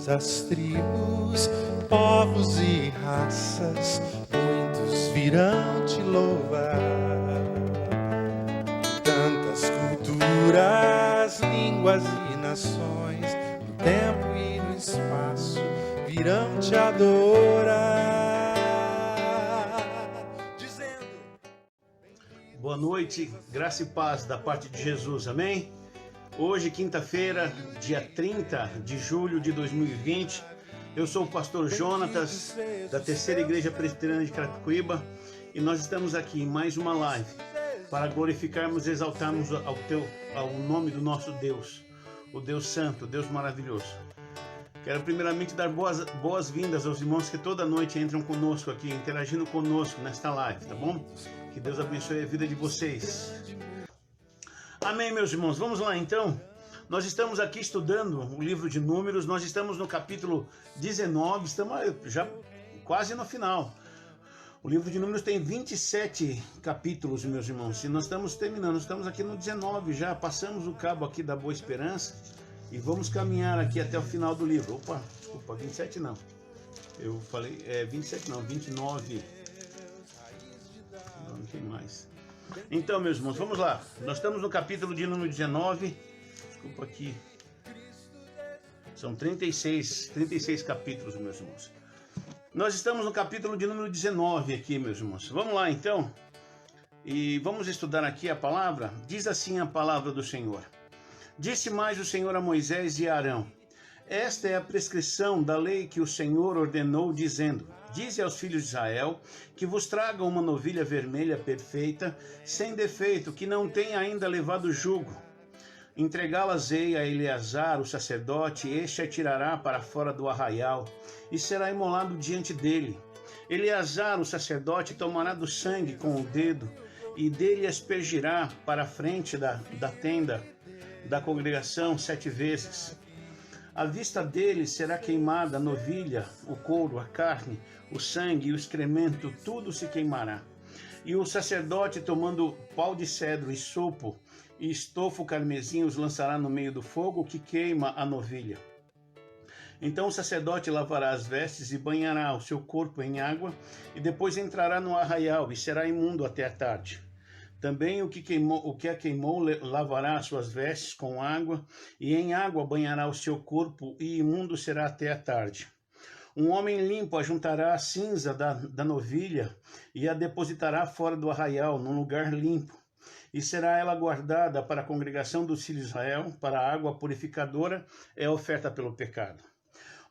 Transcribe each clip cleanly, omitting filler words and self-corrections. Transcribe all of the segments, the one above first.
todas as tribos, povos e raças, muitos virão te louvar. Tantas culturas, línguas e nações, no tempo e no espaço, virão te adorar, dizendo: boa noite, graça e paz da parte de Jesus, amém? Hoje, quinta-feira, dia 30 de julho de 2020, eu sou o pastor Jonatas, da Terceira Igreja Presbiteriana de Carapicuíba, e nós estamos aqui em mais uma live para glorificarmos e exaltarmos ao nome do nosso Deus, o Deus Santo, o Deus maravilhoso. Quero primeiramente dar boas-vindas aos irmãos que toda noite entram conosco aqui, interagindo conosco nesta live, tá bom? Que Deus abençoe a vida de vocês. Amém, meus irmãos. Vamos lá, então. Nós estamos aqui estudando o livro de Números, nós estamos no capítulo 19, estamos já quase no final. O livro de Números tem 27 capítulos, meus irmãos, e nós estamos terminando, estamos aqui no 19 já, passamos o cabo aqui da Boa Esperança e vamos caminhar aqui até o final do livro. Opa, desculpa, 27 não. Eu falei, 27 não, 29. Não tem mais. Então, meus irmãos, vamos lá. Nós estamos no capítulo de número 19. Desculpa aqui. São 36 capítulos, meus irmãos. Nós estamos no capítulo de número 19 aqui, meus irmãos. Vamos lá, então. E vamos estudar aqui a palavra. Diz assim a palavra do Senhor. Disse mais o Senhor a Moisés e a Arão: esta é a prescrição da lei que o Senhor ordenou, dizendo: dize aos filhos de Israel que vos tragam uma novilha vermelha perfeita, sem defeito, que não tenha ainda levado jugo. Entregá-las-ei a Eleazar, o sacerdote, este a tirará para fora do arraial, e será imolado diante dele. Eleazar, o sacerdote, tomará do sangue com o dedo, e dele aspergirá para a frente da tenda da congregação 7 vezes. À vista dele será queimada a novilha, o couro, a carne, o sangue e o excremento, tudo se queimará. E o sacerdote, tomando pau de cedro e sopo e estofo carmesim, os lançará no meio do fogo que queima a novilha. Então o sacerdote lavará as vestes e banhará o seu corpo em água, e depois entrará no arraial e será imundo até a tarde. Também o que a queimou lavará as suas vestes com água, e em água banhará o seu corpo, e imundo será até a tarde. Um homem limpo ajuntará a cinza da novilha e a depositará fora do arraial, num lugar limpo. E será ela guardada para a congregação dos filhos de Israel, para a água purificadora, é oferta pelo pecado.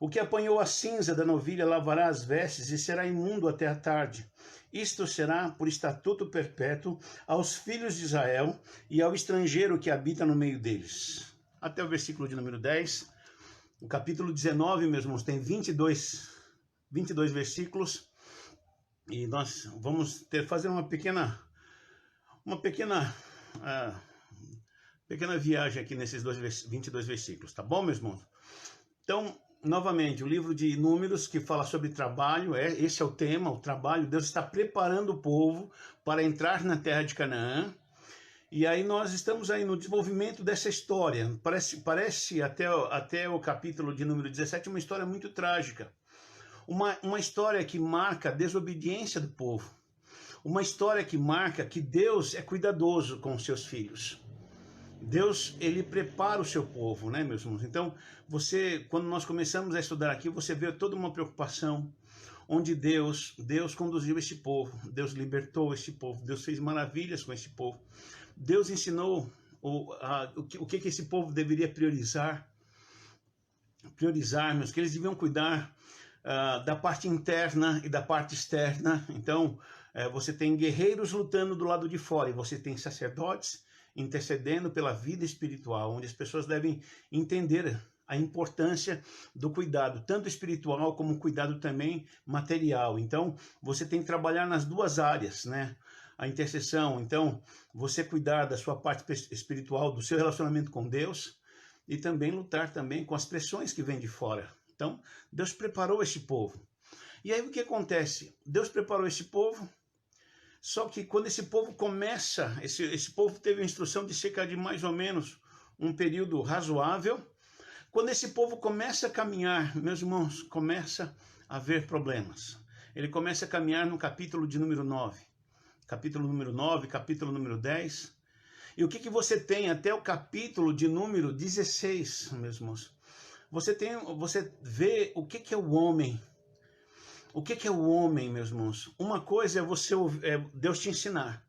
O que apanhou a cinza da novilha lavará as vestes e será imundo até a tarde. Isto será por estatuto perpétuo aos filhos de Israel e ao estrangeiro que habita no meio deles. Até o versículo de número 10. O capítulo 19, meus irmãos, tem 22 versículos. E nós vamos fazer uma pequena viagem aqui nesses 22 versículos. Tá bom, meus irmãos? Então, novamente, o livro de Números, que fala sobre trabalho, esse é o tema, o trabalho. Deus está preparando o povo para entrar na terra de Canaã. E aí nós estamos aí no desenvolvimento dessa história. Parece até o capítulo de número 17 uma história muito trágica. Uma história que marca a desobediência do povo. Uma história que marca que Deus é cuidadoso com os seus filhos. Deus, ele prepara o seu povo, né, meus irmãos? Então, quando nós começamos a estudar aqui, você vê toda uma preocupação, onde Deus conduziu esse povo, Deus libertou esse povo, Deus fez maravilhas com esse povo. Deus ensinou o que esse povo deveria priorizar, meus, que eles deviam cuidar da parte interna e da parte externa. Então, você tem guerreiros lutando do lado de fora e você tem sacerdotes intercedendo pela vida espiritual, onde as pessoas devem entender a importância do cuidado, tanto espiritual como cuidado também material. Então, você tem que trabalhar nas duas áreas, né? A intercessão, então, você cuidar da sua parte espiritual, do seu relacionamento com Deus, e também lutar também com as pressões que vêm de fora. Então, Deus preparou esse povo. E aí o que acontece? Deus preparou esse povo, só que quando esse povo começa, esse povo teve a instrução de cerca de mais ou menos um período razoável, Quando esse povo começa a caminhar, meus irmãos, começa a haver problemas. Ele começa a caminhar no capítulo de número 9. Capítulo número 9, capítulo número 10. E o que você tem até o capítulo de número 16, meus irmãos? Você vê o que é o homem. O que é o homem, meus irmãos? Uma coisa é Deus te ensinar.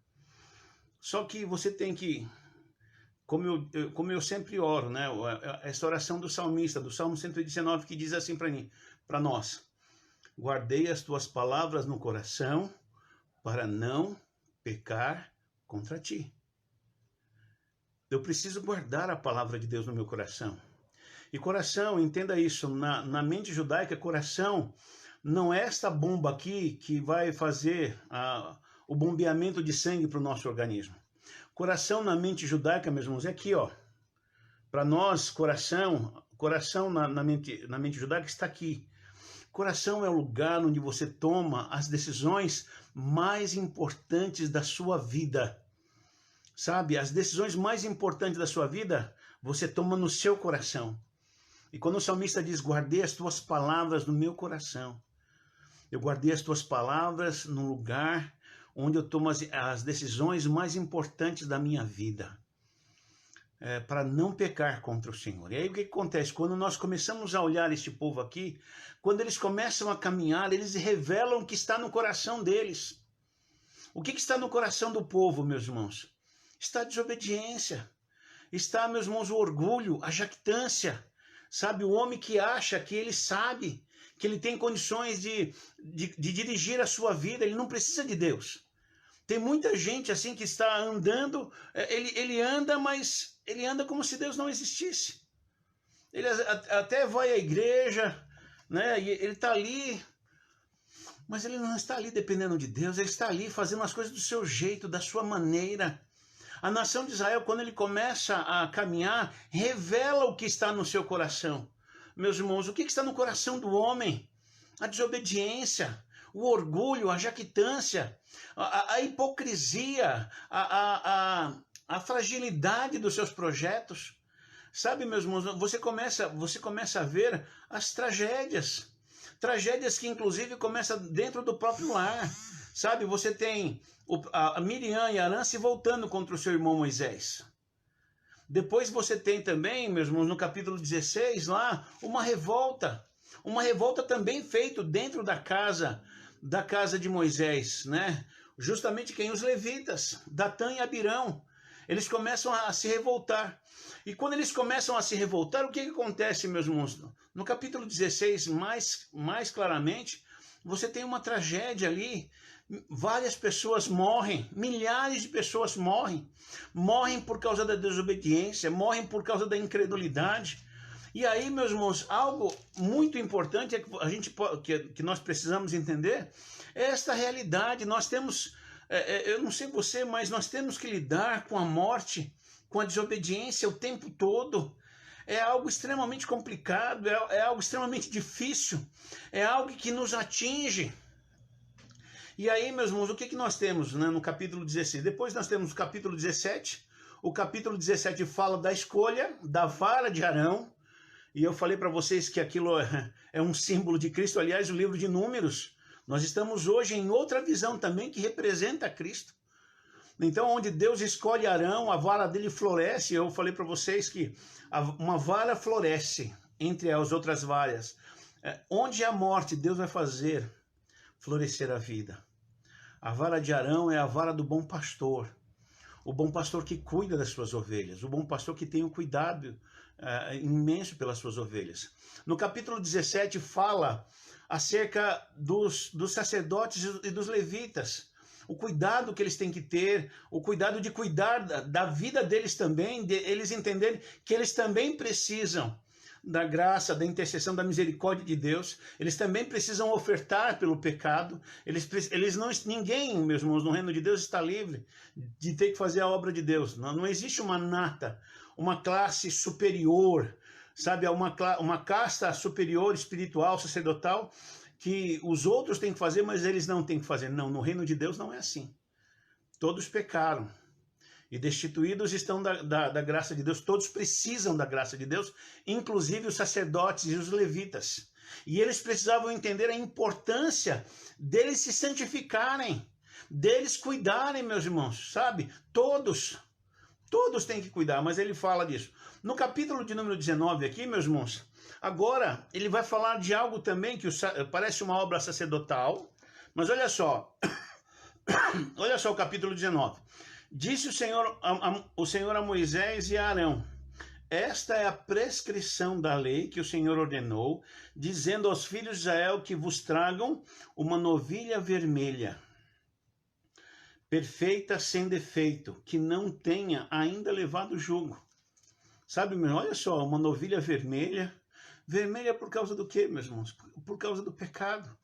Só que você tem que, como eu sempre oro, né? Essa oração do salmista, do Salmo 119, que diz assim para nós: guardei as tuas palavras no coração para não pecar contra ti. Eu preciso guardar a palavra de Deus no meu coração. E coração, entenda isso, na mente judaica, coração não é esta bomba aqui que vai fazer o bombeamento de sangue para o nosso organismo. Coração na mente judaica, meus irmãos, é aqui, ó. Para nós, coração na mente judaica está aqui. Coração é o lugar onde você toma as decisões mais importantes da sua vida. Sabe, as decisões mais importantes da sua vida, você toma no seu coração. E quando o salmista diz, guardei as tuas palavras no meu coração. Eu guardei as tuas palavras no lugar onde eu tomo as decisões mais importantes da minha vida. Para não pecar contra o Senhor. E aí o que acontece? Quando nós começamos a olhar este povo aqui, quando eles começam a caminhar, eles revelam o que está no coração deles. O que está no coração do povo, meus irmãos? Está a desobediência. Está, meus irmãos, o orgulho, a jactância. Sabe, o homem que acha que ele sabe, que ele tem condições de dirigir a sua vida, ele não precisa de Deus. Tem muita gente assim que está andando, ele anda, mas ele anda como se Deus não existisse. Ele até vai à igreja, né? E ele está ali, mas ele não está ali dependendo de Deus, ele está ali fazendo as coisas do seu jeito, da sua maneira. A nação de Israel, quando ele começa a caminhar, revela o que está no seu coração. Meus irmãos, o que está no coração do homem? A desobediência, o orgulho, a jactância, a hipocrisia, a fragilidade dos seus projetos. Sabe, meus irmãos, você começa a ver as tragédias. Tragédias que, inclusive, começam dentro do próprio lar. Sabe, você tem a Miriam e Arã se voltando contra o seu irmão Moisés. Depois você tem também, meus irmãos, no capítulo 16, lá, uma revolta. Uma revolta também feita dentro da casa de Moisés, né? Justamente quem? Os levitas, Datã e Abirão. Eles começam a se revoltar. E quando eles começam a se revoltar, o que acontece, meus irmãos? No capítulo 16, mais claramente, você tem uma tragédia ali. Várias pessoas morrem, milhares de pessoas morrem por causa da desobediência, morrem por causa da incredulidade. E aí, meus irmãos, algo muito importante que nós precisamos entender é esta realidade. Nós temos, eu não sei você, mas nós temos que lidar com a morte, com a desobediência o tempo todo. É algo extremamente complicado, é algo extremamente difícil, é algo que nos atinge. E aí, meus irmãos, o que nós temos, né, no capítulo 16? Depois nós temos o capítulo 17. O capítulo 17 fala da escolha da vara de Arão. E eu falei para vocês que aquilo é um símbolo de Cristo. Aliás, o livro de Números, nós estamos hoje em outra visão também que representa Cristo. Então, onde Deus escolhe Arão, a vara dele floresce. Eu falei para vocês que uma vara floresce entre as outras varas. Onde há morte, Deus vai fazer florescer a vida. A vara de Arão é a vara do bom pastor. O bom pastor que cuida das suas ovelhas. O bom pastor que tem um cuidado imenso pelas suas ovelhas. No capítulo 17 fala acerca dos sacerdotes e dos levitas. O cuidado que eles têm que ter, o cuidado de cuidar da vida deles também, de eles entenderem que eles também precisam da graça, da intercessão, da misericórdia de Deus. Eles também precisam ofertar pelo pecado. Ninguém, meus irmãos, no reino de Deus está livre de ter que fazer a obra de Deus. Não existe uma nata, uma classe superior, sabe, uma casta superior espiritual, sacerdotal, que os outros têm que fazer, mas eles não têm que fazer. Não, no reino de Deus não é assim. Todos pecaram. e destituídos estão da graça de Deus. Todos precisam da graça de Deus, inclusive os sacerdotes e os levitas. E eles precisavam entender a importância deles se santificarem, deles cuidarem, meus irmãos, sabe? Todos têm que cuidar, mas ele fala disso. No capítulo de número 19 aqui, meus irmãos, agora ele vai falar de algo também que parece uma obra sacerdotal, mas olha só, olha só o capítulo 19. Disse o Senhor a Moisés e a Arão: esta é a prescrição da lei que o Senhor ordenou, dizendo aos filhos de Israel que vos tragam uma novilha vermelha, perfeita, sem defeito, que não tenha ainda levado jugo. Sabe, meu, olha só, uma novilha vermelha. Vermelha por causa do quê, meus irmãos? Por causa do pecado.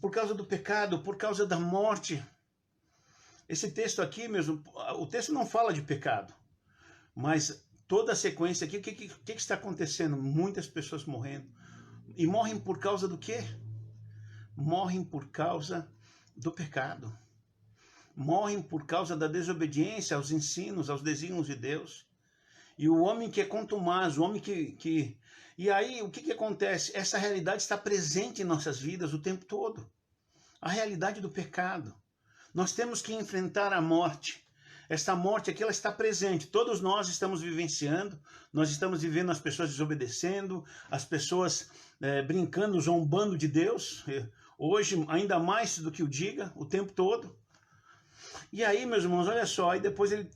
Por causa do pecado, por causa da morte. Esse texto aqui mesmo, o texto não fala de pecado, mas toda a sequência aqui, o que está acontecendo? Muitas pessoas morrendo. E morrem por causa do quê? Morrem por causa do pecado. Morrem por causa da desobediência aos ensinos, aos desígnios de Deus. E o homem que é contumaz, o homem que... E aí, o que acontece? Essa realidade está presente em nossas vidas o tempo todo. A realidade do pecado. Nós temos que enfrentar a morte. Essa morte aqui, ela está presente. Todos nós estamos vivenciando. Nós estamos vivendo as pessoas desobedecendo, as pessoas brincando, zombando de Deus. Hoje, ainda mais do que o diga, o tempo todo. E aí, meus irmãos, olha só,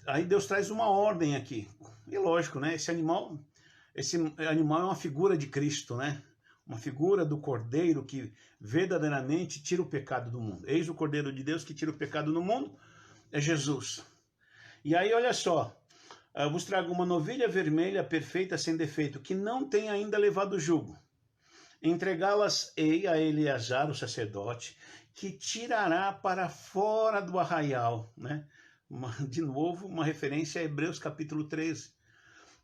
aí Deus traz uma ordem aqui. E lógico, né? Esse animal é uma figura de Cristo, né? Uma figura do Cordeiro que verdadeiramente tira o pecado do mundo. Eis o Cordeiro de Deus que tira o pecado do mundo, é Jesus. E aí, olha só, eu vos trago uma novilha vermelha, perfeita, sem defeito, que não tem ainda levado jugo. Entregá-las-ei a Eleazar, o sacerdote, que tirará para fora do arraial, né? De novo, uma referência a Hebreus capítulo 13,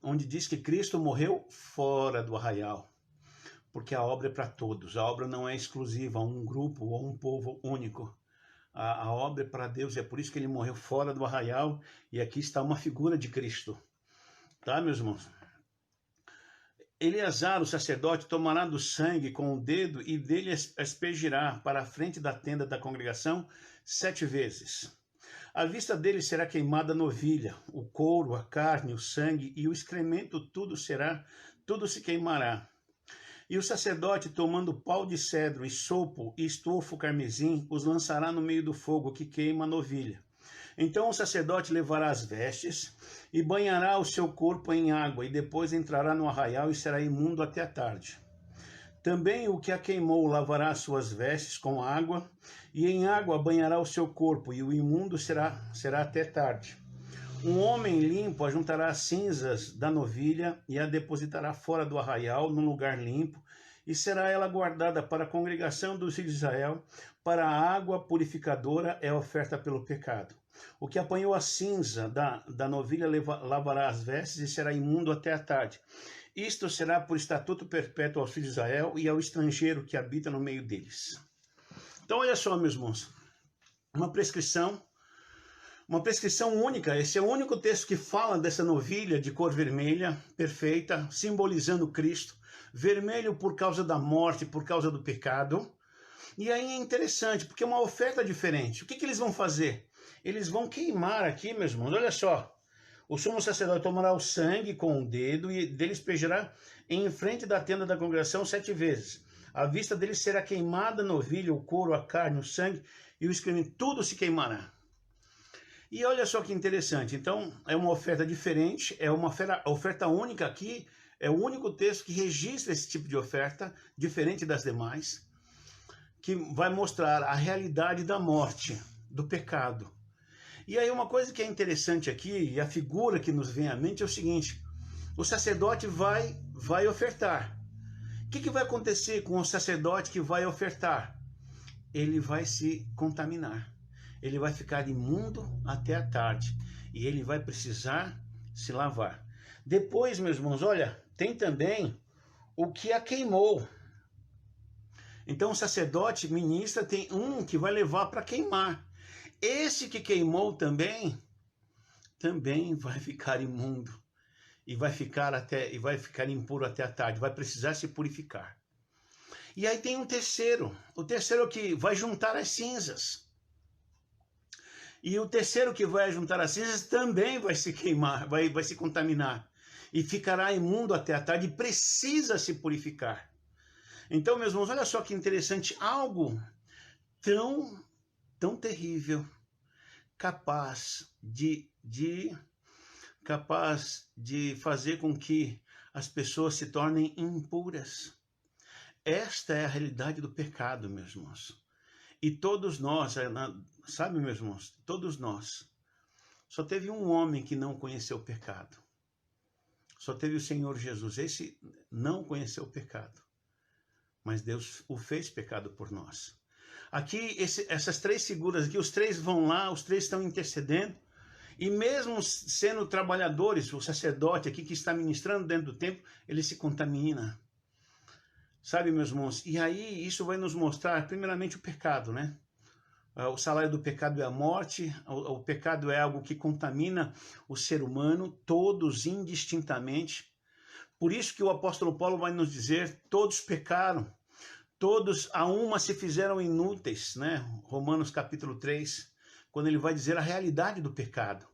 onde diz que Cristo morreu fora do arraial, porque a obra é para todos, a obra não é exclusiva a um grupo ou a um povo único. A obra é para Deus, e é por isso que ele morreu fora do arraial, e aqui está uma figura de Cristo. Tá, meus irmãos? Eleazar, o sacerdote, tomará do sangue com o dedo e dele aspergirá para a frente da tenda da congregação 7 vezes. À vista dele será queimada a novilha, o couro, a carne, o sangue e o excremento, tudo se queimará. E o sacerdote, tomando pau de cedro e sopo e estofo carmesim, os lançará no meio do fogo que queima a novilha. Então o sacerdote levará as vestes e banhará o seu corpo em água, e depois entrará no arraial e será imundo até a tarde. Também o que a queimou lavará as suas vestes com água, e em água banhará o seu corpo, e o imundo será até tarde. Um homem limpo ajuntará as cinzas da novilha e a depositará fora do arraial, num lugar limpo, e será ela guardada para a congregação dos filhos de Israel, para a água purificadora é oferta pelo pecado. O que apanhou a cinza da novilha lavará as vestes e será imundo até a tarde. Isto será por estatuto perpétuo aos filhos de Israel e ao estrangeiro que habita no meio deles. Então, olha só, meus irmãos, uma prescrição única. Esse é o único texto que fala dessa novilha de cor vermelha, perfeita, simbolizando Cristo. Vermelho por causa da morte, por causa do pecado. E aí é interessante, porque é uma oferta diferente. O que eles vão fazer? Eles vão queimar aqui, meus irmãos, olha só. O sumo sacerdote tomará o sangue com o dedo e dele espejará em frente da tenda da congregação 7 vezes. À vista dele será queimada a novilha, o couro, a carne, o sangue e o excremento, tudo se queimará. E olha só que interessante, então é uma oferta diferente, é uma oferta única aqui, é o único texto que registra esse tipo de oferta, diferente das demais, que vai mostrar a realidade da morte, do pecado. E aí uma coisa que é interessante aqui, e a figura que nos vem à mente é o seguinte: o sacerdote vai ofertar. O que vai acontecer com o sacerdote que vai ofertar? Ele vai se contaminar. Ele vai ficar imundo até a tarde. E ele vai precisar se lavar. Depois, meus irmãos, olha, tem também o que a queimou. Então o sacerdote ministra, tem um que vai levar para queimar. Esse que queimou também também vai ficar imundo e vai ficar impuro até a tarde, vai precisar se purificar. E aí tem um terceiro, o terceiro que vai juntar as cinzas. E o terceiro que vai juntar as cinzas também vai se queimar, vai se contaminar e ficará imundo até a tarde e precisa se purificar. Então, meus irmãos, olha só que interessante, algo tão terrível, capaz de fazer com que as pessoas se tornem impuras. Esta é a realidade do pecado, meus irmãos. E todos nós, sabe, meus irmãos, todos nós, só teve um homem que não conheceu o pecado. Só teve o Senhor Jesus. Esse não conheceu o pecado. Mas Deus o fez pecado por nós. Aqui, essas três figuras aqui, os três vão lá, os três estão intercedendo. E mesmo sendo trabalhadores, o sacerdote aqui que está ministrando dentro do templo, ele se contamina. Sabe, meus irmãos? E aí isso vai nos mostrar, primeiramente, o pecado, né? O salário do pecado é a morte, o pecado é algo que contamina o ser humano, todos indistintamente. Por isso que o apóstolo Paulo vai nos dizer, todos pecaram, todos a uma se fizeram inúteis, né? Romanos capítulo 3, quando ele vai dizer a realidade do pecado.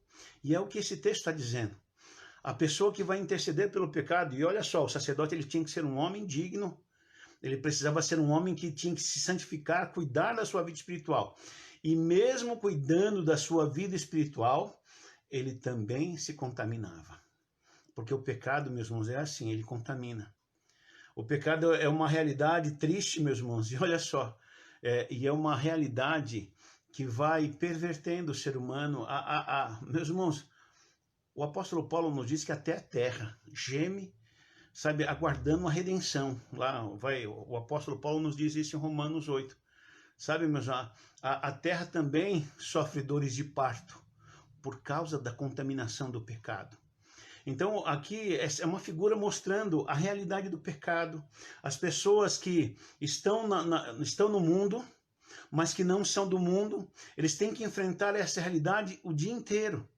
E é o que esse texto está dizendo. A pessoa que vai interceder pelo pecado, e olha só, o sacerdote ele tinha que ser um homem digno, ele precisava ser um homem que tinha que se santificar, cuidar da sua vida espiritual. E mesmo cuidando da sua vida espiritual, ele também se contaminava. Porque o pecado, meus irmãos, é assim, ele contamina. O pecado é uma realidade triste, meus irmãos, e olha só, e é uma realidade que vai pervertendo o ser humano. Meus irmãos, o apóstolo Paulo nos diz que até a terra geme, sabe, aguardando a redenção. Lá o apóstolo Paulo nos diz isso em Romanos 8. Sabe, meus irmãos, a terra também sofre dores de parto por causa da contaminação do pecado. Então, aqui é uma figura mostrando a realidade do pecado. As pessoas que estão no mundo, mas que não são do mundo, eles têm que enfrentar essa realidade o dia inteiro.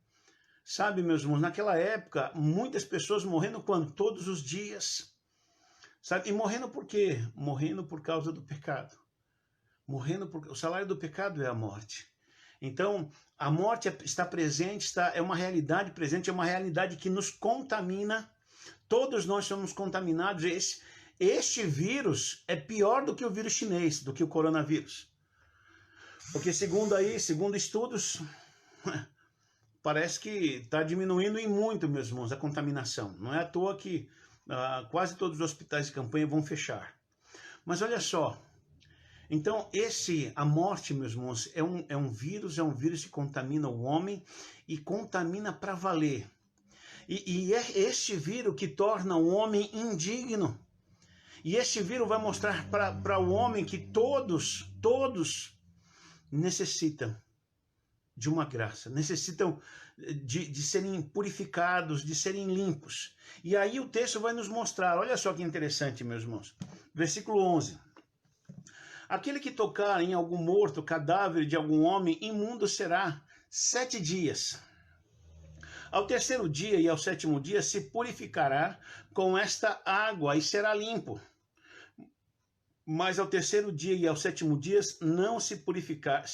Sabe, meus irmãos, naquela época, muitas pessoas morrendo quando? Todos os dias. Sabe? E morrendo por quê? Morrendo por causa do pecado. Morrendo porque o salário do pecado é a morte. Então, a morte está presente, é uma realidade presente, é uma realidade que nos contamina. Todos nós somos contaminados. Este vírus é pior do que o vírus chinês, do que o coronavírus. Porque segundo estudos, parece que está diminuindo em muito, meus irmãos, a contaminação. Não é à toa que quase todos os hospitais de campanha vão fechar. Mas olha só, então a morte, meus irmãos, é um vírus que contamina o homem e contamina para valer. E é este vírus que torna o homem indigno. E este vírus vai mostrar para o homem que todos necessitam de uma graça, necessitam de serem purificados, de serem limpos. E aí o texto vai nos mostrar, olha só que interessante, meus irmãos. Versículo 11. Aquele que tocar em algum morto, cadáver de algum homem, imundo será 7 dias. Ao terceiro dia e ao sétimo dia se purificará com esta água e será limpo. Mas ao terceiro dia e ao sétimo dia não se purificar,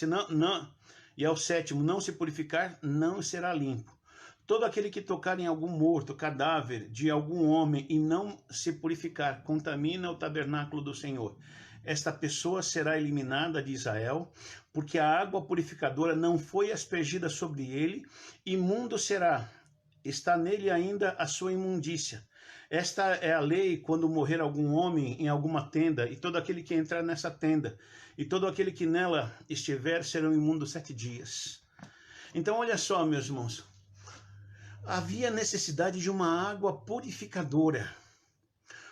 e ao sétimo não se purificar, não será limpo. Todo aquele que tocar em algum morto, cadáver de algum homem e não se purificar, contamina o tabernáculo do Senhor. Esta pessoa será eliminada de Israel, porque a água purificadora não foi aspergida sobre ele, imundo será. Está nele ainda a sua imundícia. Esta é a lei quando morrer algum homem em alguma tenda, e todo aquele que entrar nessa tenda, e todo aquele que nela estiver, serão imundos 7 dias. Então, olha só, meus irmãos, havia necessidade de uma água purificadora.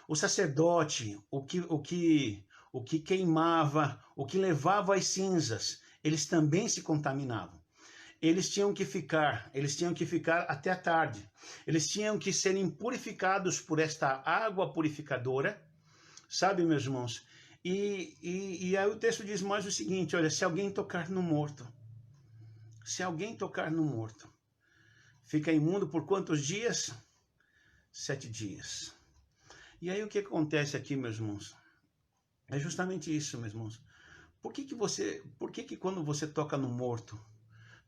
O sacerdote, o que queimava, o que levava as cinzas, eles também se contaminavam. Eles tinham que ficar até a tarde. Eles tinham que serem purificados por esta água purificadora, sabe, meus irmãos? E aí o texto diz mais o seguinte, olha, se alguém tocar no morto, fica imundo por quantos dias? 7 dias. E aí o que acontece aqui, meus irmãos? É justamente isso, meus irmãos. Por que quando você toca no morto,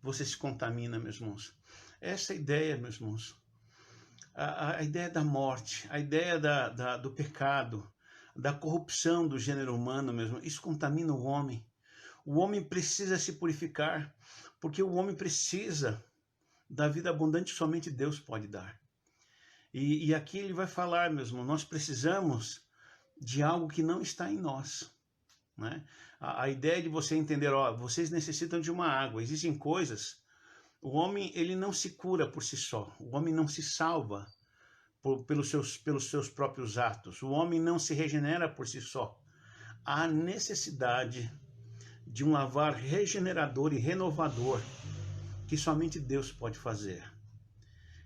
você se contamina, meus irmãos? Essa ideia, meus irmãos, a ideia da morte, a ideia do pecado, da corrupção do gênero humano, mesmo, isso contamina o homem. O homem precisa se purificar, porque o homem precisa da vida abundante que somente Deus pode dar. E aqui ele vai falar, meus irmãos, nós precisamos de algo que não está em nós, né? A ideia de você entender, ó, vocês necessitam de uma água, existem coisas, o homem ele não se cura por si só, o homem não se salva pelos seus próprios atos, o homem não se regenera por si só. Há necessidade de um lavar regenerador e renovador que somente Deus pode fazer.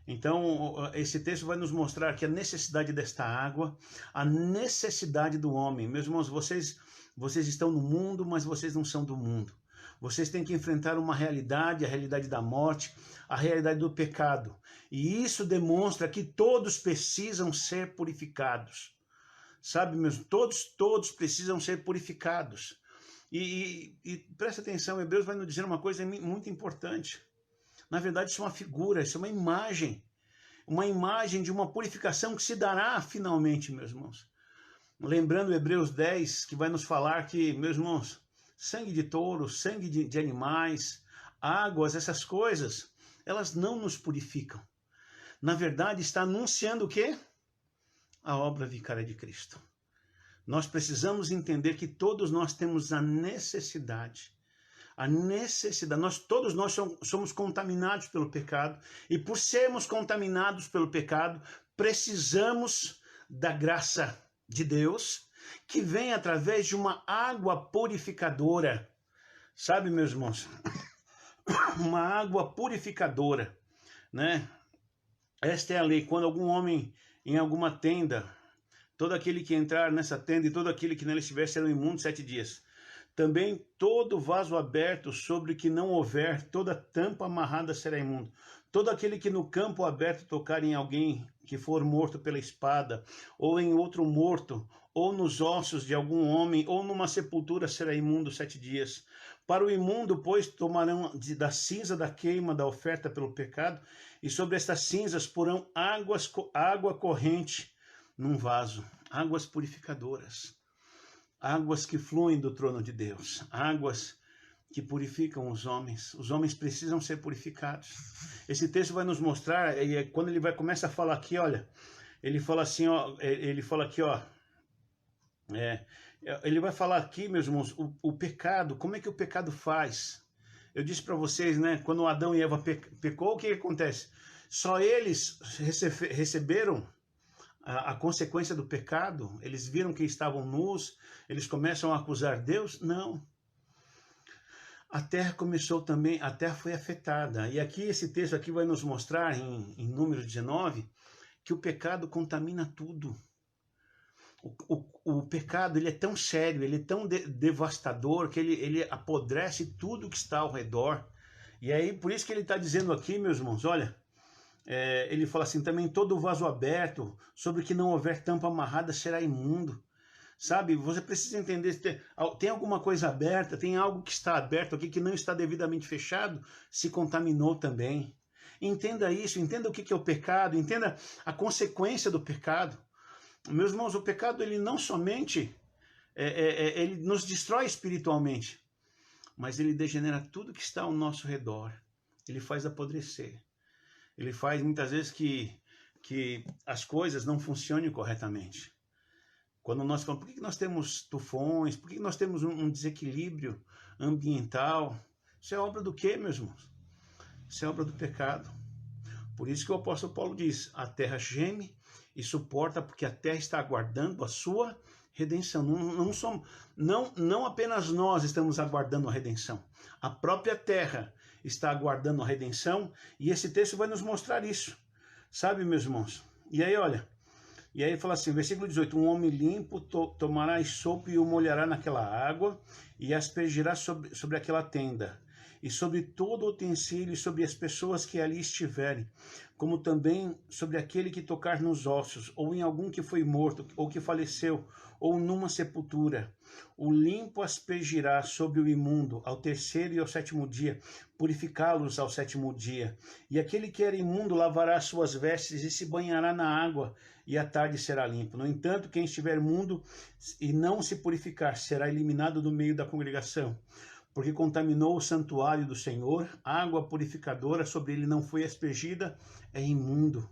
Então, esse texto vai nos mostrar que a necessidade desta água, a necessidade do homem. Meus irmãos, vocês estão no mundo, mas vocês não são do mundo. Vocês têm que enfrentar uma realidade, a realidade da morte, a realidade do pecado. E isso demonstra que todos precisam ser purificados. Sabe, meus irmãos, todos precisam ser purificados. E presta atenção, Hebreus vai nos dizer uma coisa muito importante. Na verdade, isso é uma figura, isso é uma imagem de uma purificação que se dará finalmente, meus irmãos. Lembrando Hebreus 10, que vai nos falar que, meus irmãos, sangue de touro, sangue de animais, águas, essas coisas, elas não nos purificam. Na verdade, está anunciando o quê? A obra vicária de Cristo. Nós precisamos entender que todos nós temos a necessidade, todos nós somos contaminados pelo pecado, e por sermos contaminados pelo pecado, precisamos da graça de Deus, que vem através de uma água purificadora. Sabe, meus irmãos? Uma água purificadora, né? Esta é a lei. Quando algum homem em alguma tenda, todo aquele que entrar nessa tenda e todo aquele que nela estiver serão imundos 7 dias. Também todo vaso aberto sobre o que não houver, toda tampa amarrada será imundo. Todo aquele que no campo aberto tocar em alguém que for morto pela espada, ou em outro morto, ou nos ossos de algum homem, ou numa sepultura será imundo 7 dias. Para o imundo, pois, tomarão da cinza da queima da oferta pelo pecado, e sobre estas cinzas porão água corrente num vaso, águas purificadoras. Águas que fluem do trono de Deus, águas que purificam os homens. Os homens precisam ser purificados. Esse texto vai nos mostrar, quando ele começa a falar aqui, olha, ele fala assim, ó, ele vai falar aqui, meus irmãos, o pecado, como é que o pecado faz? Eu disse para vocês, né, quando Adão e Eva pecou, o que acontece? Só eles receberam a consequência do pecado? Eles viram que estavam nus, eles começam a acusar Deus? Não. A terra começou também, a terra foi afetada. E aqui, esse texto aqui vai nos mostrar, em Números 19, que o pecado contamina tudo. O pecado, ele é tão sério, ele é tão devastador, que ele apodrece tudo que está ao redor. E aí, por isso que ele está dizendo aqui, meus irmãos, olha, ele fala assim, também todo vaso aberto, sobre que não houver tampa amarrada, será imundo. Sabe, você precisa entender, tem alguma coisa aberta, tem algo que está aberto aqui que não está devidamente fechado, se contaminou também. Entenda isso, entenda o que é o pecado, entenda a consequência do pecado. Meus irmãos, o pecado, ele não somente, ele nos destrói espiritualmente, mas ele degenera tudo que está ao nosso redor. Ele faz apodrecer. Ele faz muitas vezes que as coisas não funcionem corretamente. Quando nós falamos, por que nós temos tufões? Por que nós temos um desequilíbrio ambiental? Isso é obra do quê, meus irmãos? Isso é obra do pecado. Por isso que o apóstolo Paulo diz, a terra geme e suporta, porque a terra está aguardando a sua redenção. Não apenas nós estamos aguardando a redenção. A própria terra está aguardando a redenção, e esse texto vai nos mostrar isso. Sabe, meus irmãos? E aí, olha, e aí fala assim, versículo 18, um homem limpo tomará esopo e o molhará naquela água e aspergirá sobre aquela tenda. e sobre todo utensílio e sobre as pessoas que ali estiverem, como também sobre aquele que tocar nos ossos, ou em algum que foi morto, ou que faleceu, ou numa sepultura. O limpo aspergirá sobre o imundo ao terceiro e ao sétimo dia, purificá-los ao sétimo dia. E aquele que era imundo lavará as suas vestes e se banhará na água, e à tarde será limpo. No entanto, quem estiver imundo e não se purificar será eliminado do meio da congregação, porque contaminou o santuário do Senhor. A água purificadora sobre ele não foi aspergida, é imundo.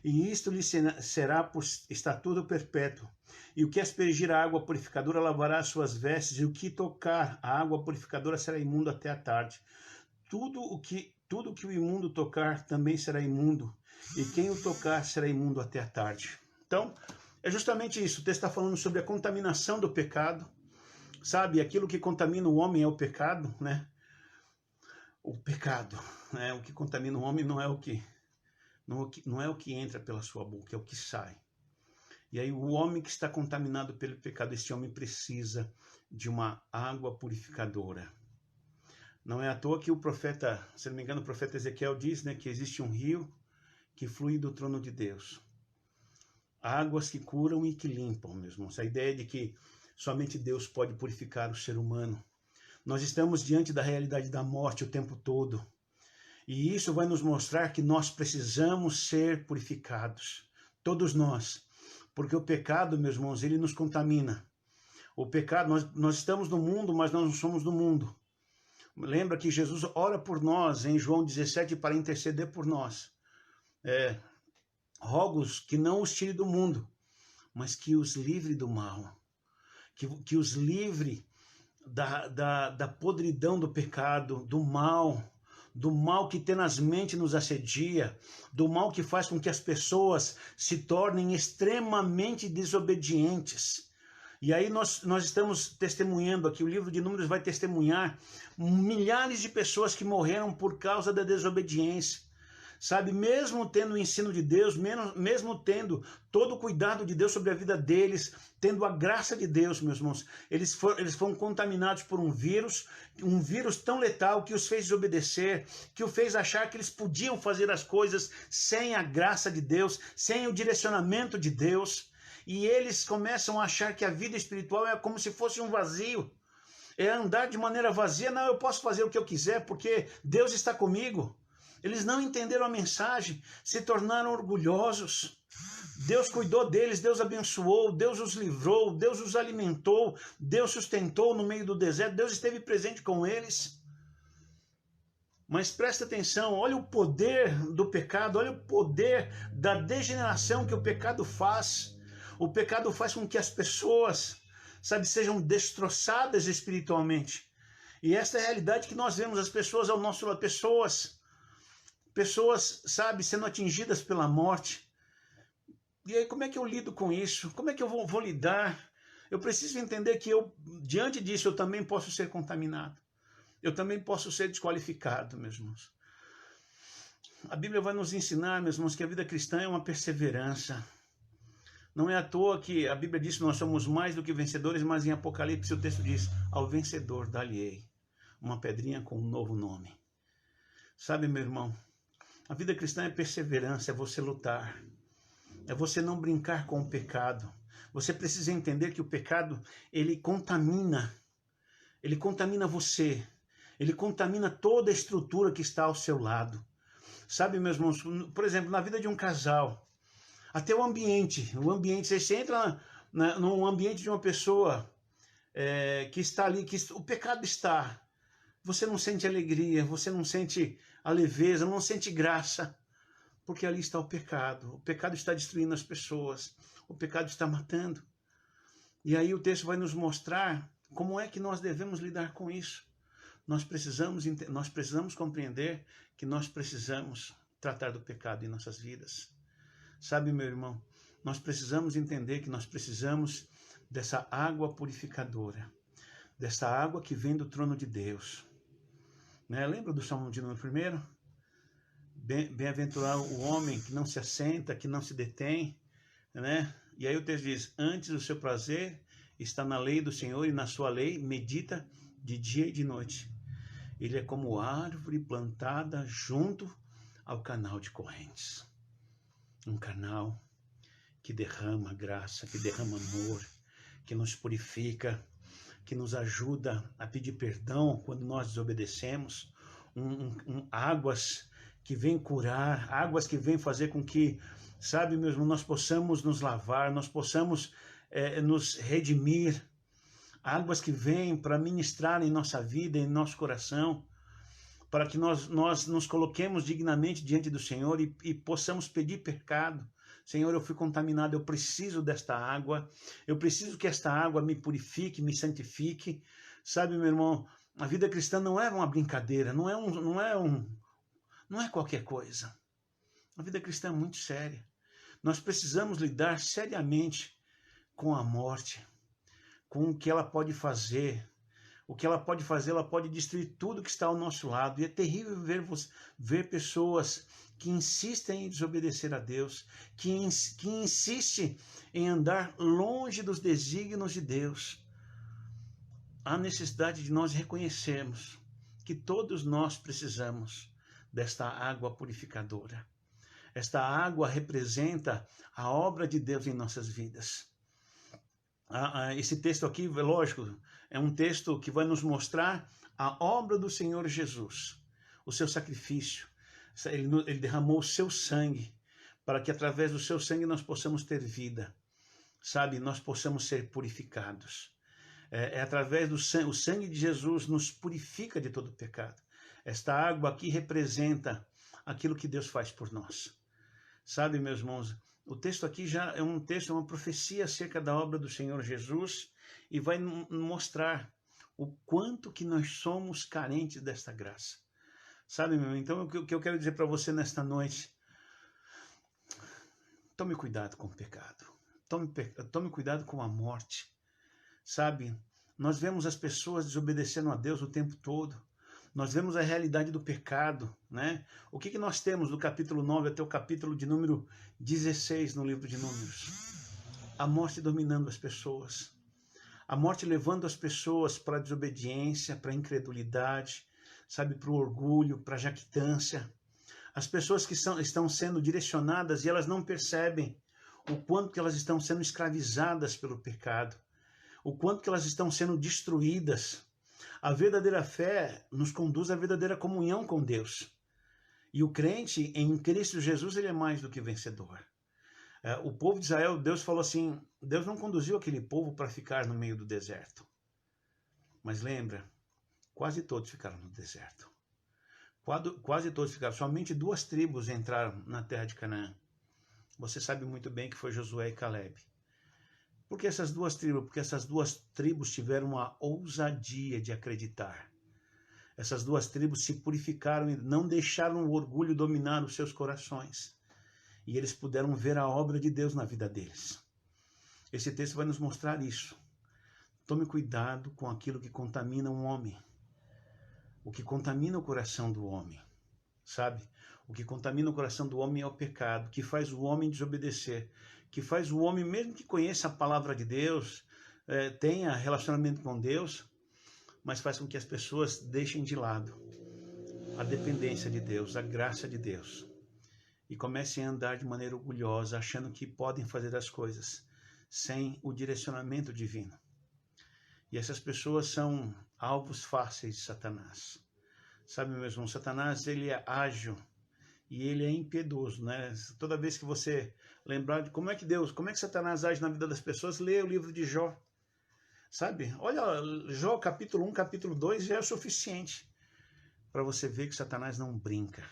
E isto lhe será por estatuto perpétuo. E o que aspergir a água purificadora lavará as suas vestes, e o que tocar a água purificadora será imundo até a tarde. Tudo o que o imundo tocar também será imundo, e quem o tocar será imundo até a tarde. Então, é justamente isso. O texto está falando sobre a contaminação do pecado. Sabe, aquilo que contamina o homem é o pecado, né? O pecado, né? O que contamina o homem não é o que entra pela sua boca, é o que sai. E aí o homem que está contaminado pelo pecado, esse homem precisa de uma água purificadora. Não é à toa que o profeta, se não me engano, o profeta Ezequiel diz, né, que existe um rio que flui do trono de Deus. Águas que curam e que limpam, meus irmãos. A ideia de que somente Deus pode purificar o ser humano. Nós estamos diante da realidade da morte o tempo todo. E isso vai nos mostrar que nós precisamos ser purificados. Todos nós. Porque o pecado, meus irmãos, ele nos contamina. O pecado, nós estamos no mundo, mas nós não somos do mundo. Lembra que Jesus ora por nós em João 17 para interceder por nós. Rogo-os que não os tire do mundo, mas que os livre do mal. Que os livre da podridão do pecado, do mal que tenazmente nos assedia, do mal que faz com que as pessoas se tornem extremamente desobedientes. E aí nós estamos testemunhando aqui, o livro de Números vai testemunhar milhares de pessoas que morreram por causa da desobediência. Sabe, mesmo tendo o ensino de Deus, mesmo tendo todo o cuidado de Deus sobre a vida deles, tendo a graça de Deus, meus irmãos, eles foram contaminados por um vírus tão letal que os fez desobedecer, que os fez achar que eles podiam fazer as coisas sem a graça de Deus, sem o direcionamento de Deus. E eles começam a achar que a vida espiritual é como se fosse um vazio. É andar de maneira vazia. Não, eu posso fazer o que eu quiser porque Deus está comigo. Eles não entenderam a mensagem, se tornaram orgulhosos. Deus cuidou deles, Deus abençoou, Deus os livrou, Deus os alimentou, Deus sustentou no meio do deserto, Deus esteve presente com eles. Mas presta atenção, olha o poder do pecado, olha o poder da degeneração que o pecado faz. O pecado faz com que as pessoas, sabe, sejam destroçadas espiritualmente. E essa é a realidade que nós vemos, as pessoas ao nosso lado, pessoas, sabe, sendo atingidas pela morte. E aí, como é que eu lido com isso? Como é que eu vou lidar? Eu preciso entender que diante disso, eu também posso ser contaminado. Eu também posso ser desqualificado, meus irmãos. A Bíblia vai nos ensinar, meus irmãos, que a vida cristã é uma perseverança. Não é à toa que a Bíblia diz que nós somos mais do que vencedores, mas em Apocalipse o texto diz: ao vencedor dar-lhe-ei uma pedrinha com um novo nome. Sabe, meu irmão, a vida cristã é perseverança, é você lutar. É você não brincar com o pecado. Você precisa entender que o pecado, ele contamina você. Ele contamina toda a estrutura que está ao seu lado. Sabe, meus irmãos, por exemplo, na vida de um casal, até o ambiente, você entra num ambiente de uma pessoa que está ali, que o pecado está, você não sente alegria, você não sente a leveza, não sente graça, porque ali está o pecado está destruindo as pessoas, o pecado está matando. E aí o texto vai nos mostrar como é que nós devemos lidar com isso. Nós precisamos compreender que nós precisamos tratar do pecado em nossas vidas. Sabe, meu irmão, nós precisamos entender que nós precisamos dessa água purificadora, dessa água que vem do trono de Deus. Né? Lembra do Salmo de número 1? Bem-aventurado o homem que não se assenta, que não se detém, né? E aí o texto diz: antes o seu prazer está na lei do Senhor, e na sua lei medita de dia e de noite. Ele é como árvore plantada junto ao canal de correntes. Um canal que derrama graça, que derrama amor, que nos purifica, que nos ajuda a pedir perdão quando nós desobedecemos. Águas que vêm curar, águas que vêm fazer com que, sabe mesmo, nós possamos nos lavar, nós possamos nos redimir. Águas que vêm para ministrar em nossa vida, em nosso coração, para que nós nos coloquemos dignamente diante do Senhor e possamos pedir pecado. Senhor, eu fui contaminado, eu preciso desta água, eu preciso que esta água me purifique, me santifique. Sabe, meu irmão, a vida cristã não é uma brincadeira, não é qualquer coisa. A vida cristã é muito séria. Nós precisamos lidar seriamente com a morte, com o que ela pode fazer. O que ela pode fazer, ela pode destruir tudo que está ao nosso lado. E é terrível ver pessoas que insistem em desobedecer a Deus, que insistem em andar longe dos desígnios de Deus. Há necessidade de nós reconhecermos que todos nós precisamos desta água purificadora. Esta água representa a obra de Deus em nossas vidas. Esse texto aqui, lógico, é um texto que vai nos mostrar a obra do Senhor Jesus, o seu sacrifício. Ele derramou o seu sangue para que através do seu sangue nós possamos ter vida, sabe? Nós possamos ser purificados. Através do sangue, o sangue de Jesus nos purifica de todo pecado. Esta água aqui representa aquilo que Deus faz por nós. Sabe, meus irmãos, o texto aqui já é um texto, é uma profecia acerca da obra do Senhor Jesus e vai mostrar o quanto que nós somos carentes desta graça. Sabe, meu? Então, o que eu quero dizer para você nesta noite, tome cuidado com o pecado, tome cuidado com a morte, sabe? Nós vemos as pessoas desobedecendo a Deus o tempo todo. Nós vemos a realidade do pecado, né? O que nós temos do capítulo 9 até o capítulo de número 16 no livro de Números? A morte dominando as pessoas. A morte levando as pessoas para a desobediência, para a incredulidade, sabe, para o orgulho, para a jactância. As pessoas que estão sendo direcionadas e elas não percebem o quanto que elas estão sendo escravizadas pelo pecado, o quanto que elas estão sendo destruídas. A verdadeira fé nos conduz à verdadeira comunhão com Deus. E o crente em Cristo Jesus, ele é mais do que vencedor. O povo de Israel, Deus falou assim, Deus não conduziu aquele povo para ficar no meio do deserto. Mas lembra, quase todos ficaram no deserto. Quase todos ficaram. Somente 2 tribos entraram na terra de Canaã. Você sabe muito bem que foi Josué e Caleb. Por que essas 2 tribos? Porque essas 2 tribos tiveram a ousadia de acreditar. Essas 2 tribos se purificaram e não deixaram o orgulho dominar os seus corações. E eles puderam ver a obra de Deus na vida deles. Esse texto vai nos mostrar isso. Tome cuidado com aquilo que contamina um homem. O que contamina o coração do homem, sabe? O que contamina o coração do homem é o pecado, que faz o homem desobedecer, que faz o homem, mesmo que conheça a palavra de Deus, tenha relacionamento com Deus, mas faz com que as pessoas deixem de lado a dependência de Deus, a graça de Deus, e comecem a andar de maneira orgulhosa, achando que podem fazer as coisas sem o direcionamento divino. E essas pessoas são alvos fáceis de Satanás. Sabe, meu irmão, Satanás, ele é ágil e ele é impiedoso, né? Toda vez que você lembrar de como é que Satanás age na vida das pessoas, leia o livro de Jó. Sabe? Olha, Jó capítulo 1, capítulo 2 já é o suficiente para você ver que Satanás não brinca.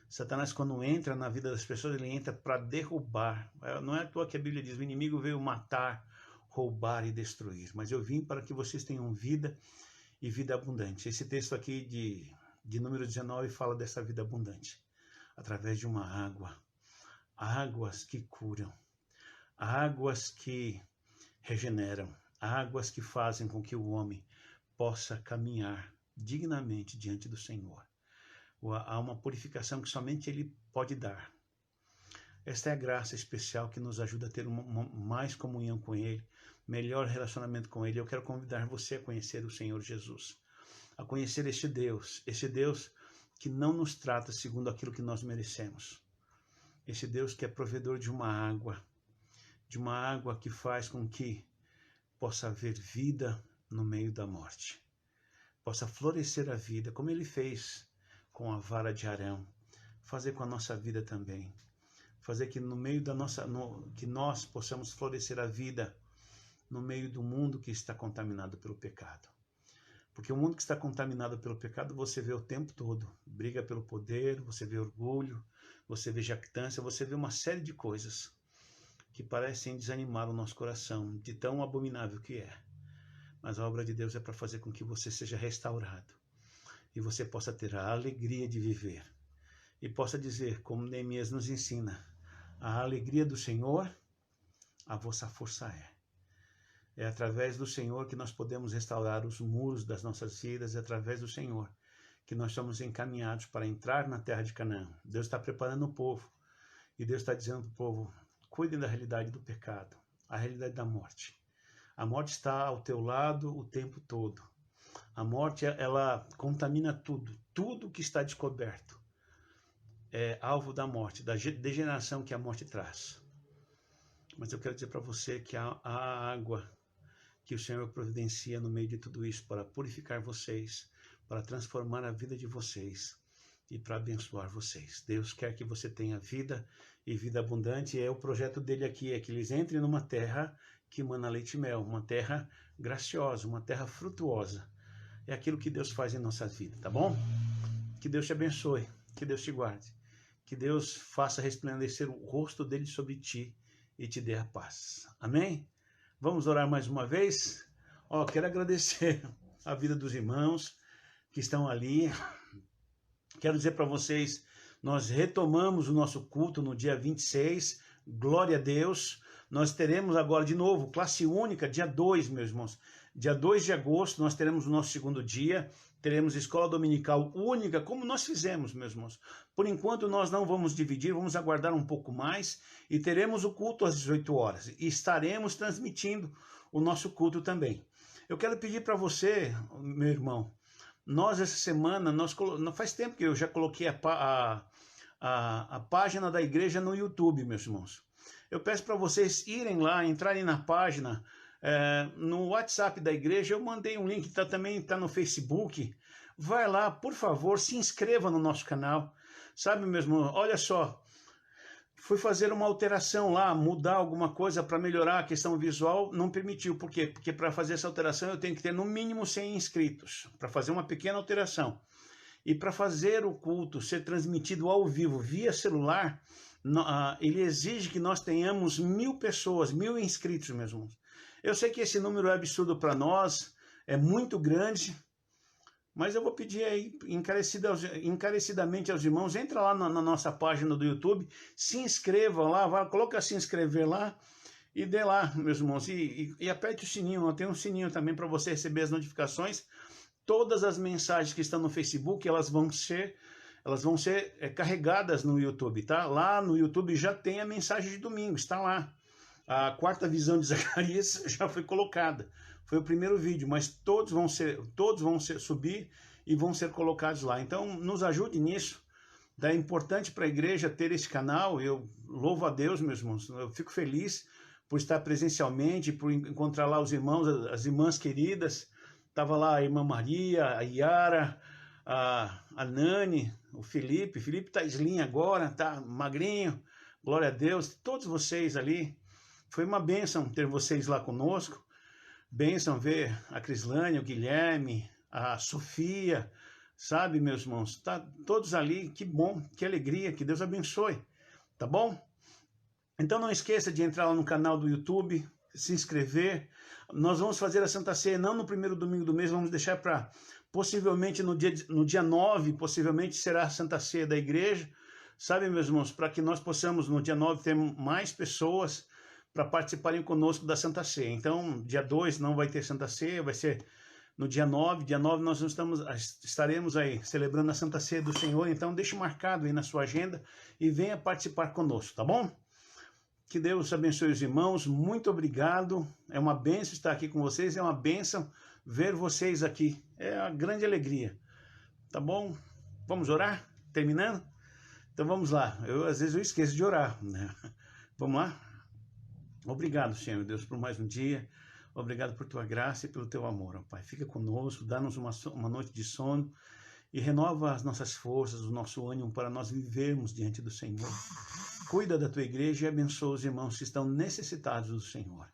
Satanás, quando entra na vida das pessoas, ele entra para derrubar. Não é à toa que a Bíblia diz, o inimigo veio matar, roubar e destruir. Mas eu vim para que vocês tenham vida e vida abundante. Esse texto aqui de número 19 fala dessa vida abundante. Através de uma água. Águas que curam. Águas que regeneram. Águas que fazem com que o homem possa caminhar dignamente diante do Senhor. Há uma purificação que somente Ele pode dar. Esta é a graça especial que nos ajuda a ter mais comunhão com Ele, melhor relacionamento com Ele. Eu quero convidar você a conhecer o Senhor Jesus, a conhecer este Deus que não nos trata segundo aquilo que nós merecemos. Este Deus que é provedor de uma água que faz com que possa haver vida no meio da morte. Possa florescer a vida, como Ele fez com a vara de Arão. Fazer com a nossa vida também. Fazer que no meio da que nós possamos florescer a vida no meio do mundo que está contaminado pelo pecado. Porque o mundo que está contaminado pelo pecado, você vê o tempo todo. Briga pelo poder, você vê orgulho, você vê jactância, você vê uma série de coisas que parecem desanimar o nosso coração, de tão abominável que é. Mas a obra de Deus é para fazer com que você seja restaurado e você possa ter a alegria de viver. E possa dizer, como Neemias nos ensina, a alegria do Senhor, a vossa força é. É através do Senhor que nós podemos restaurar os muros das nossas vidas, é através do Senhor que nós somos encaminhados para entrar na terra de Canaã. Deus está preparando o povo e Deus está dizendo para o povo, cuidem da realidade do pecado, a realidade da morte. A morte está ao teu lado o tempo todo. A morte, ela contamina tudo, tudo que está descoberto é alvo da morte, da degeneração que a morte traz. Mas eu quero dizer para você que a água que o Senhor providencia no meio de tudo isso para purificar vocês, para transformar a vida de vocês e para abençoar vocês. Deus quer que você tenha vida e vida abundante, e é o projeto dele aqui, é que eles entrem numa terra que emana leite e mel, uma terra graciosa, uma terra frutuosa. É aquilo que Deus faz em nossa vida, tá bom? Que Deus te abençoe, que Deus te guarde, que Deus faça resplandecer o rosto dele sobre ti e te dê a paz. Amém? Vamos orar mais uma vez? Quero agradecer a vida dos irmãos que estão ali. Quero dizer para vocês, nós retomamos o nosso culto no dia 26, glória a Deus. Nós teremos agora de novo classe única, dia 2, meus irmãos. Dia 2 de agosto nós teremos o nosso segundo dia, teremos escola dominical única, como nós fizemos, meus irmãos. Por enquanto nós não vamos dividir, vamos aguardar um pouco mais e teremos o culto às 18 horas. E estaremos transmitindo o nosso culto também. Eu quero pedir para você, meu irmão, nós essa semana, faz tempo que eu já coloquei a página da igreja no YouTube, meus irmãos. Eu peço para vocês irem lá, entrarem na página, no WhatsApp da igreja, eu mandei um link, também está no Facebook. Vai lá, por favor, se inscreva no nosso canal. Sabe, meu irmão, olha só, fui fazer uma alteração lá, mudar alguma coisa para melhorar a questão visual, não permitiu. Por quê? Porque para fazer essa alteração eu tenho que ter no mínimo 100 inscritos, para fazer uma pequena alteração. E para fazer o culto ser transmitido ao vivo via celular, ele exige que nós tenhamos 1000 pessoas, 1000 inscritos, meus irmãos. Eu sei que esse número é absurdo para nós, é muito grande, mas eu vou pedir aí encarecidamente aos irmãos, entra lá na nossa página do YouTube, se inscreva lá, coloca se inscrever lá e dê lá, meus irmãos, e aperte o sininho, tem um sininho também para você receber as notificações. Todas as mensagens que estão no Facebook, elas vão ser carregadas no YouTube, tá? Lá no YouTube já tem a mensagem de domingo, está lá. A quarta visão de Zacarias já foi colocada. Foi o primeiro vídeo, mas todos vão subir e vão ser colocados lá. Então, nos ajude nisso. É importante para a igreja ter esse canal. Eu louvo a Deus, meus irmãos. Eu fico feliz por estar presencialmente, por encontrar lá os irmãos, as irmãs queridas. Estava lá a irmã Maria, a Yara, a Nani, o Felipe. Felipe está slim agora, está magrinho. Glória a Deus. Todos vocês ali. Foi uma bênção ter vocês lá conosco. Bênção ver a Crislane, o Guilherme, a Sofia, sabe, meus irmãos? Tá todos ali, que bom, que alegria, que Deus abençoe, tá bom? Então não esqueça de entrar lá no canal do YouTube, se inscrever. Nós vamos fazer a Santa Ceia não no primeiro domingo do mês, vamos deixar para possivelmente no dia 9, possivelmente será a Santa Ceia da igreja, sabe, meus irmãos? Para que nós possamos no dia 9 ter mais pessoas para participarem conosco da Santa Ceia. Então, dia 2 não vai ter Santa Ceia, vai ser no dia 9. Dia 9 nós estaremos aí celebrando a Santa Ceia do Senhor. Então, deixe marcado aí na sua agenda e venha participar conosco, tá bom? Que Deus abençoe os irmãos. Muito obrigado. É uma bênção estar aqui com vocês. É uma bênção ver vocês aqui. É uma grande alegria. Tá bom? Vamos orar? Terminando? Então vamos lá. Às vezes eu esqueço de orar, né? Vamos lá? Obrigado, Senhor Deus, por mais um dia. Obrigado por tua graça e pelo teu amor, ó Pai. Fica conosco, dá-nos uma noite de sono e renova as nossas forças, o nosso ânimo para nós vivermos diante do Senhor. Cuida da tua igreja e abençoa os irmãos que estão necessitados do Senhor.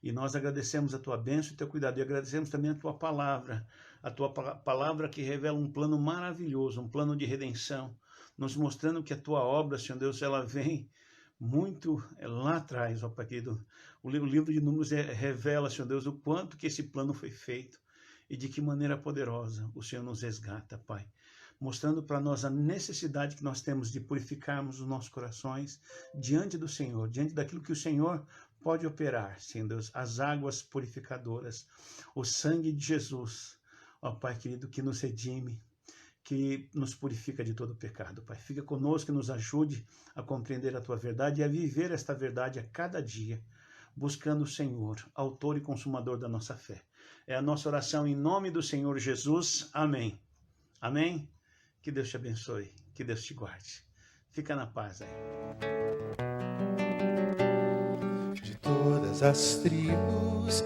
E nós agradecemos a tua bênção e teu cuidado. E agradecemos também a tua palavra que revela um plano maravilhoso, um plano de redenção, nos mostrando que a tua obra, Senhor Deus, ela vem muito lá atrás, ó Pai querido. O livro de Números revela, Senhor Deus, o quanto que esse plano foi feito e de que maneira poderosa o Senhor nos resgata, Pai. Mostrando para nós a necessidade que nós temos de purificarmos os nossos corações diante do Senhor, diante daquilo que o Senhor pode operar, Senhor Deus, as águas purificadoras, o sangue de Jesus, ó Pai querido, que nos redime, que nos purifica de todo pecado, Pai. Fica conosco e nos ajude a compreender a tua verdade e a viver esta verdade a cada dia, buscando o Senhor, autor e consumador da nossa fé. É a nossa oração em nome do Senhor Jesus. Amém. Amém? Que Deus te abençoe, que Deus te guarde. Fica na paz aí. De todas as tribos